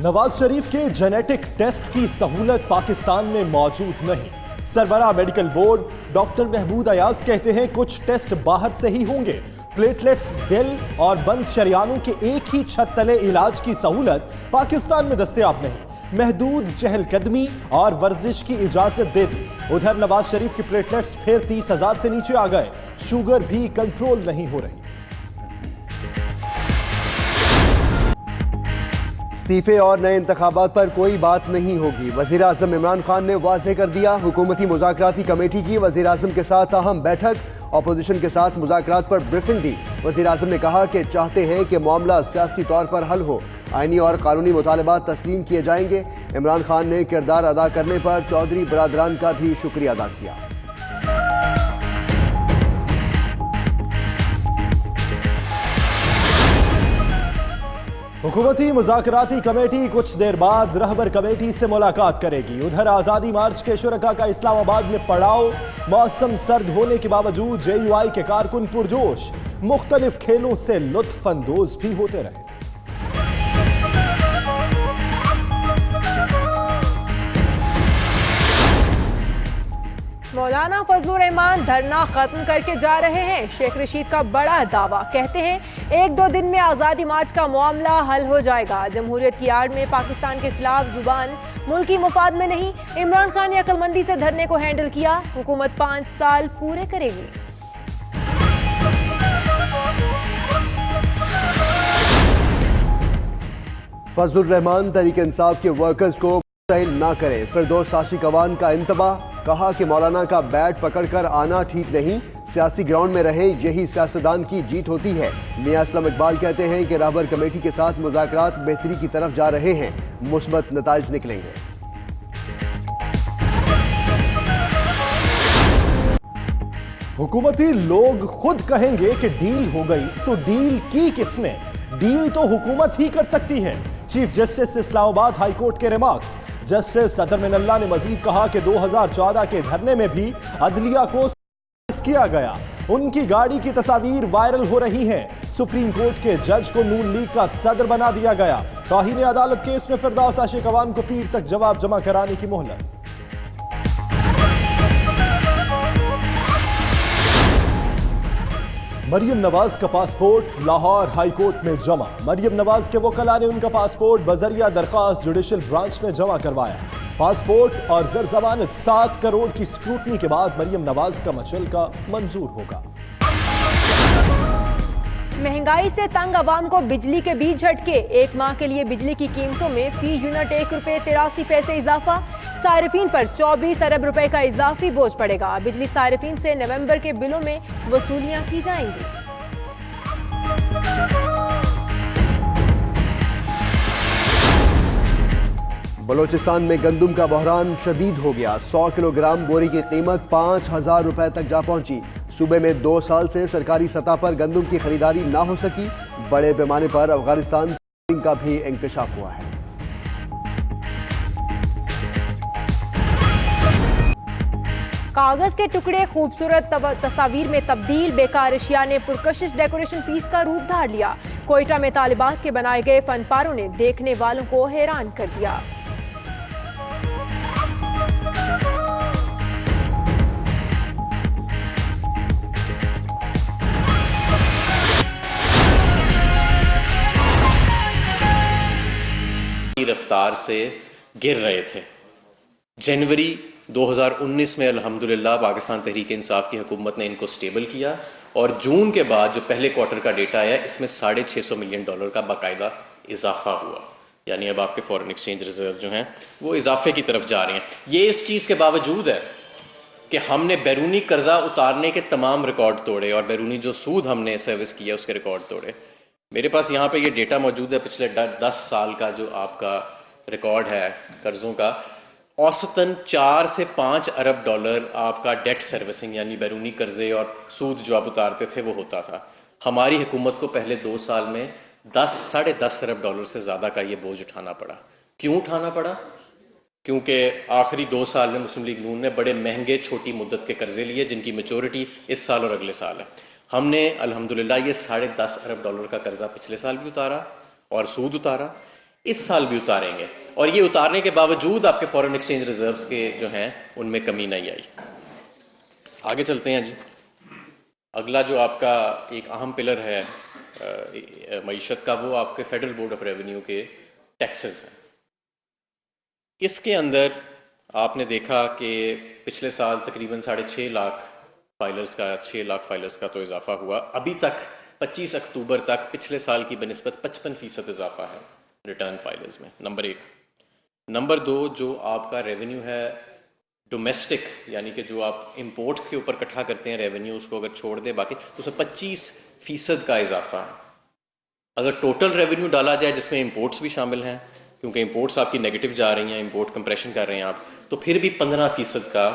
नवाज शरीफ के genetic test की सहूलत पाकिस्तान में मौजूद नहीं। सरबराह medical board doctor Mahmood Ayaz कहते हैं कुछ टेस्ट बाहर से ही होंगे। प्लेटलेट्स, दिल और बंद शरियानों के एक ही छत तले इलाज की सहूलत पाकिस्तान में दस्तयाब नहीं। महदूद चहलकदमी और वर्जिश की इजाजत दे दी। उधर नवाज शरीफ की प्लेटलेट्स फिर 30,000 से नीचे आ गए। शुगर भी कंट्रोल नहीं हो रही। इस्तीफे और नए इंतखाबात पर कोई बात नहीं होगी। वज़ीर आज़म इमरान खान ने वाज़ेह कर दिया। हुकूमती मुज़ाकराती कमेटी की वज़ीर आज़म के साथ अहम बैठक, अपोजिशन के साथ मुज़ाकरात पर ब्रीफिंग दी। वज़ीर आज़म ने कहा कि चाहते हैं कि मामला सियासी तौर पर हल हो, आईनी और कानूनी मुतालबात तस्लीम किए जाएंगे। इमरान खान ने किरदार अदा करने पर चौधरी बरादरान का भी शुक्रिया अदा किया। हुकूमती मुज़ाकराती कमेटी कुछ देर बाद रहबर कमेटी से मुलाकात करेगी। उधर आज़ादी मार्च के शुरका का इस्लामाबाद में पड़ाव। मौसम सर्द होने के बावजूद JUI के कारकुन पुरजोश, मुख्तलिफ खेलों से लुत्फ अंदोज भी होते रहे। मौलाना फजलुर रहमान धरना खत्म करके जा रहे हैं। शेख रशीद का बड़ा दावा, कहते हैं 1-2 दिन में आज़ादी मार्च का मामला हल हो जाएगा। जमहूरियत की आड़ में पाकिस्तान के खिलाफ जुबान मुल्की मुफाद में नहीं। इमरान खान ने अक्लमंदी से धरने को हैंडल किया। हुकूमत 5 साल पूरे करेगी। फजलुर रहमान तहरीक इंसाफ के वर्कर्स को मुस्तैल ना करें। फिरदौस साशी कवान का इंतबाह, कहा कि मौलाना का बैट पकड़कर आना ठीक नहीं, सियासी ग्राउंड में रहे, यही सियासतदान की जीत होती है। मियां असलम इकबाल कहते हैं कि रहबर कमेटी के साथ मुज़ाकरात बेहतरी की तरफ जा रहे हैं, मुस्बत नताइज निकलेंगे। हुकूमती लोग खुद कहेंगे कि डील हो गई तो डील की किसने? डील तो हुकूमत ही कर सकती है। Chief justice Islamabad high court के रिमार्क्स। जस्टिस सदर मिनल्ला ने मजीद कहा कि 2014 के धरने में भी अदलिया को किया गया। उनकी गाड़ी की तस्वीर वायरल हो रही है। सुप्रीम कोर्ट के जज को नून लीग का सदर बना दिया गया। तौहीन अदालत केस में फिरदौस साशी कवान को पीर तक जवाब जमा कराने की मोहलत। मरियम नवाज का पासपोर्ट लाहौर हाई कोर्ट में जमा। मरियम नवाज के वकला ने उनका पासपोर्ट बजरिया दरखास्त जुडिशल ब्रांच में जमा करवाया। पासपोर्ट और जर जमानत 7 करोड़ की स्क्रूटनी के बाद मरियम नवाज का मुचलका मंजूर होगा। महंगाई से तंग अवाम को बिजली के बीच झटके। 1 माह के लिए बिजली की कीमतों में फी यूनिट ₹1.83 इजाफा। सारिफीन पर 24 अरब रुपए का इजाफी बोझ पड़ेगा। बिजली सारिफीन से नवंबर के बिलों में वसूलियां की जाएंगी। बलोचिस्तान में गंदम का बहरान शदीद हो गया। 100 किलोग्राम बोरी की कीमत 5,000 रुपए तक जा पहुंची। सूबे में 2 साल से सरकारी सतह पर गंदम की खरीदारी ना हो सकी। बड़े पैमाने पर अफगानिस्तान का भी इंकशाफ हुआ है। कागज के टुकड़े खूबसूरत तस्वीर में तब्दील। बेकार अशिया ने पुरकशिश डेकोरेशन पीस का रूप धार लिया। कोयटा में तालिबात के बनाए गए फनपारों ने देखने वालों को हैरान कर दिया। रफ्तार से गिर रहे थे। जनवरी 2019 में अल्हम्दुलिल्लाह पाकिस्तान तहरीक इंसाफ की हुकूमत ने इनको स्टेबल किया और जून के बाद जो पहले क्वार्टर का डेटा आया इसमें $650 मिलियन का बाकायदा इजाफा हुआ। यानी अब आपके फॉरेन एक्सचेंज रिजर्व जो हैं वो इजाफे की तरफ जा रहे हैं। ये इस चीज़ के बावजूद है कि हमने बैरूनी कर्जा उतारने के तमाम रिकॉर्ड तोड़े और बैरूनी जो सूद हमने सर्विस किया उसके रिकॉर्ड तोड़े। मेरे पास यहाँ पे ये डेटा मौजूद है पिछले 10 साल का जो आपका रिकॉर्ड है कर्जों का। औसतन 4 से 5 अरब डॉलर आपका डेट सर्विसिंग यानी बैरूनी कर्जे और सूद जो आप उतारते थे वो होता था। हमारी हुकूमत को पहले 2 साल में 10-10.5 अरब डॉलर से ज़्यादा का ये बोझ उठाना पड़ा। क्यों उठाना पड़ा? क्योंकि आखिरी 2 साल में मुस्लिम लीग नून ने बड़े महंगे छोटी मुद्दत के कर्जे लिए जिनकी मेचोरिटी इस साल और अगले साल है। हमने अल्हम्दुलिल्लाह ये 10.5 अरब डॉलर का कर्जा पिछले साल भी उतारा और सूद उतारा। इस साल भी उतारेंगे, और ये उतारने के बावजूद आपके फॉरेन एक्सचेंज रिजर्व्स के जो हैं उनमें कमी नहीं आई। आगे चलते हैं जी। अगला जो आपका एक अहम पिलर है मईशत का, वो आपके फेडरल बोर्ड ऑफ रेवेन्यू के टैक्सेस हैं। इसके अंदर आपने देखा कि पिछले साल तकरीबन 6.5 लाख फाइलर्स का 6 लाख फाइलर्स का तो इजाफा हुआ। अभी तक 25 अक्टूबर तक पिछले साल की बनिस्बत 55% इजाफा है रिटर्न फाइलर्स में, नंबर 1। नंबर 2, जो आपका रेवेन्यू है डोमेस्टिक, यानी कि जो आप इंपोर्ट के ऊपर इकट्ठा करते हैं रेवेन्यू, उसको अगर छोड़ दें बाकी, तो उसमें 25% का इजाफा है। अगर टोटल रेवेन्यू डाला जाए जिसमें इंपोर्ट्स भी शामिल हैं, क्योंकि इंपोर्ट्स आपकी नेगेटिव जा रही हैं, इंपोर्ट कंप्रेशन कर रहे हैं आप, तो फिर भी 15% का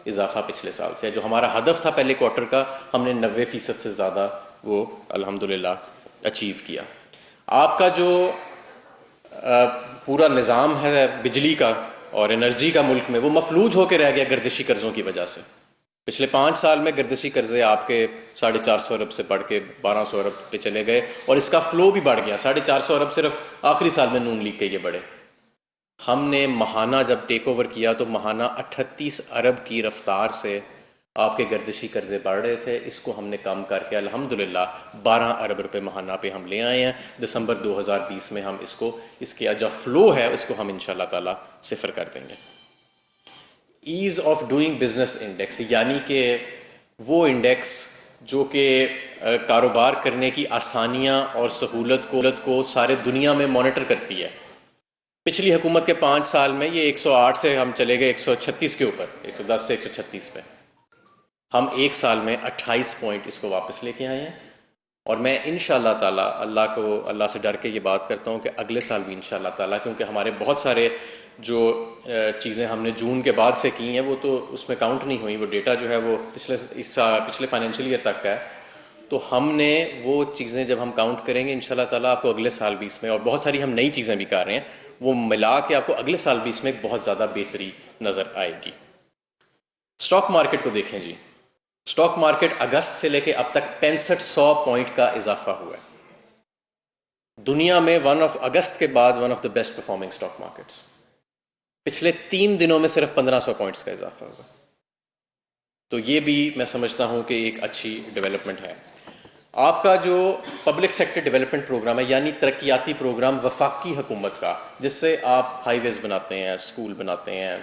इजाफा पिछले साल से है। जो हमारा हदफ था पहले क्वार्टर का, हमने 90% से ज़्यादा वो अल्हम्दुलिल्लाह अचीव किया। आपका जो पूरा निज़ाम है बिजली का और एनर्जी का मुल्क में, वो मफलूज होकर रह गया गर्दिशी कर्ज़ों की वजह से। पिछले 5 साल में गर्दिशी कर्जे आपके 450 अरब से बढ़ के 1200 अरब पे चले गए, और इसका फ्लो भी बढ़ गया। 450 अरब सिर्फ आखिरी साल में नून लीग के ये बढ़े। हमने महाना जब टेक ओवर किया तो महाना 38 अरब की रफ्तार से आपके गर्दिशी कर्जे बढ़ रहे थे। इसको हमने कम करके अल्हम्दुलिल्लाह 12 अरब रुपए महाना पे हम ले आए हैं। दिसंबर 2020 में हम इसको, इसके जो फ्लो है उसको हम इंशाल्लाह ताला सिफर कर देंगे। Ease of doing business index, यानी कि वो इंडेक्स जो कि कारोबार करने की आसानियां और सहूलत को सारे दुनिया में मॉनिटर करती है। पिछली हुकूमत के 5 साल में ये 108 से हम चले गए 136 के ऊपर, 110 से 136 पे। हम 1 साल में 28 पॉइंट इसको वापस लेके आए हैं, और मैं इंशाअल्लाह ताला अल्लाह से डर के ये बात करता हूँ कि अगले साल भी इंशाअल्लाह ताला, क्योंकि हमारे बहुत सारे जो चीज़ें हमने जून के बाद से की हैं वो तो उसमें काउंट नहीं हुई। वो डेटा जो है वो पिछले फाइनेंशियल ईयर तक का है, तो हमने वो चीज़ें जब हम काउंट करेंगे इंशाल्लाह ताला आपको अगले साल भी इसमें, और बहुत सारी हम नई चीज़ें भी कर रहे हैं, वो मिला के आपको अगले साल भी इसमें बहुत ज़्यादा बेहतरी नज़र आएगी। स्टॉक मार्केट को देखें जी। स्टॉक मार्केट अगस्त से लेके अब तक 6500 पॉइंट का इजाफा हुआ है। दुनिया में अगस्त के बाद one of the best performing stock markets. पिछले 3 दिनों में सिर्फ 1500 पॉइंट्स का इजाफा हुआ, तो ये भी मैं समझता हूं कि एक अच्छी डेवलपमेंट है। आपका जो पब्लिक सेक्टर डेवलपमेंट प्रोग्राम है, यानी तरक्याती प्रोग्राम वफाकी हुकूमत का, जिससे आप हाईवेज बनाते हैं, स्कूल बनाते हैं,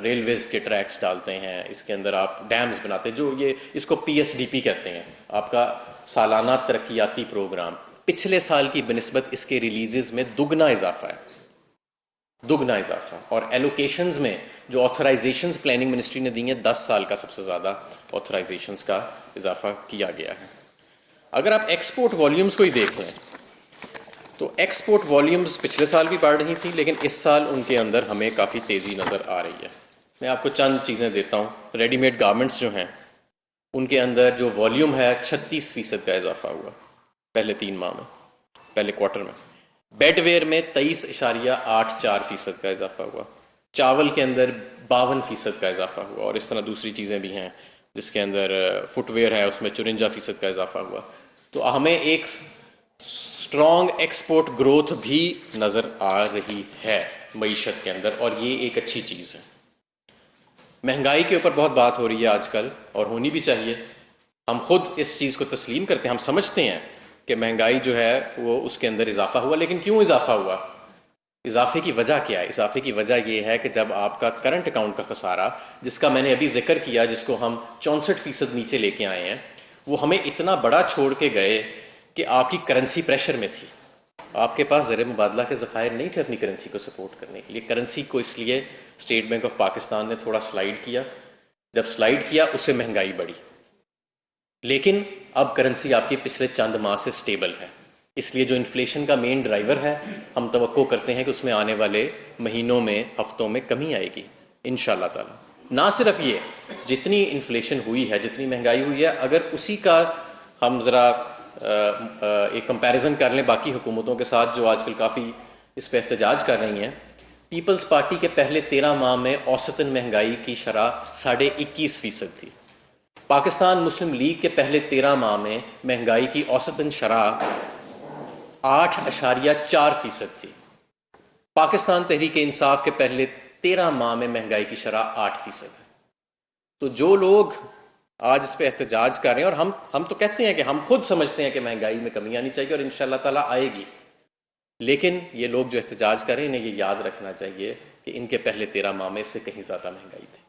रेलवेज के ट्रैक्स डालते हैं, इसके अंदर आप डैम्स बनाते हैं, जो ये इसको PSDP कहते हैं, आपका सालाना तरक्याती प्रोग्राम। पिछले साल की बनिस्बत इसके रिलीजेस में दुगना इजाफा है, दुगना इजाफा। और एलोकेशंस में जो ऑथराइजेशंस प्लानिंग मिनिस्ट्री ने दी हैं, 10 साल का सबसे ज़्यादा ऑथराइजेशंस का इजाफा किया गया है। अगर आप एक्सपोर्ट वॉल्यूम्स को ही देख लें तो एक्सपोर्ट वॉल्यूम्स पिछले साल भी बढ़ रही थी, लेकिन इस साल उनके अंदर हमें काफ़ी तेज़ी नज़र आ रही है। मैं आपको चंद चीज़ें देता हूँ। रेडीमेड गारमेंट्स जो हैं उनके अंदर जो वॉल्यूम है 36% का इजाफा हुआ पहले 3 माह में, पहले क्वार्टर में। बेडवेयर में 23.84% का इजाफा हुआ। चावल के अंदर 52% का इजाफा हुआ, और इस तरह दूसरी चीज़ें भी हैं जिसके अंदर फुटवेयर है, उसमें 54% का इजाफा हुआ। तो हमें एक स्ट्रॉन्ग एक्सपोर्ट ग्रोथ भी नज़र आ रही है मईशत के अंदर, और ये एक अच्छी चीज़ है। महंगाई के ऊपर बहुत बात हो रही है आजकल, और होनी भी चाहिए। हम खुद इस चीज़ को तस्लीम करते हैं, हम समझते हैं कि महंगाई जो है वो उसके अंदर इजाफा हुआ, लेकिन क्यों इजाफा हुआ, इजाफे की वजह क्या है? इजाफे की वजह ये है कि जब आपका करंट अकाउंट का खसारा, जिसका मैंने अभी जिक्र किया, जिसको हम 64% नीचे लेके आए हैं, वो हमें इतना बड़ा छोड़ के गए कि आपकी करेंसी प्रेशर में थी। आपके पास ज़र मुबादला के ज़खायर नहीं थे अपनी करेंसी को सपोर्ट करने के लिए। करेंसी को इसलिए स्टेट बैंक ऑफ पाकिस्तान ने थोड़ा स्लाइड किया। जब स्लाइड किया उससे महंगाई बढ़ी, लेकिन अब करेंसी आपकी पिछले चंद माह से स्टेबल है। इसलिए जो इन्फ्लेशन का मेन ड्राइवर है, हम तवक्को करते हैं कि उसमें आने वाले महीनों में, हफ्तों में कमी आएगी इंशाल्लाह ताला। ना सिर्फ ये, जितनी इन्फ्लेशन हुई है, जितनी महंगाई हुई है, अगर उसी का हम ज़रा एक कंपैरिजन कर लें बाकी हुकूमतों के साथ जो आजकल काफ़ी इस पर एहतजाज कर रही हैं। पीपल्स पार्टी के पहले 13 माह में औसतन महंगाई की शरह 21.5% थी। पाकिस्तान मुस्लिम लीग के पहले 13 माह में महंगाई की औसतन शरह 8.4% थी। पाकिस्तान तहरीक इंसाफ के पहले 13 माह में महंगाई की शरह 8% है। तो जो लोग आज इस पे एहतजाज कर रहे हैं, और हम तो कहते हैं कि हम खुद समझते हैं कि महंगाई में कमी आनी चाहिए और इंशाअल्लाह ताला आएगी, लेकिन ये लोग जो एहतजाज कर रहे हैं इन्हें ये याद रखना चाहिए कि इनके पहले 13 माह में से कहीं ज़्यादा महंगाई थी।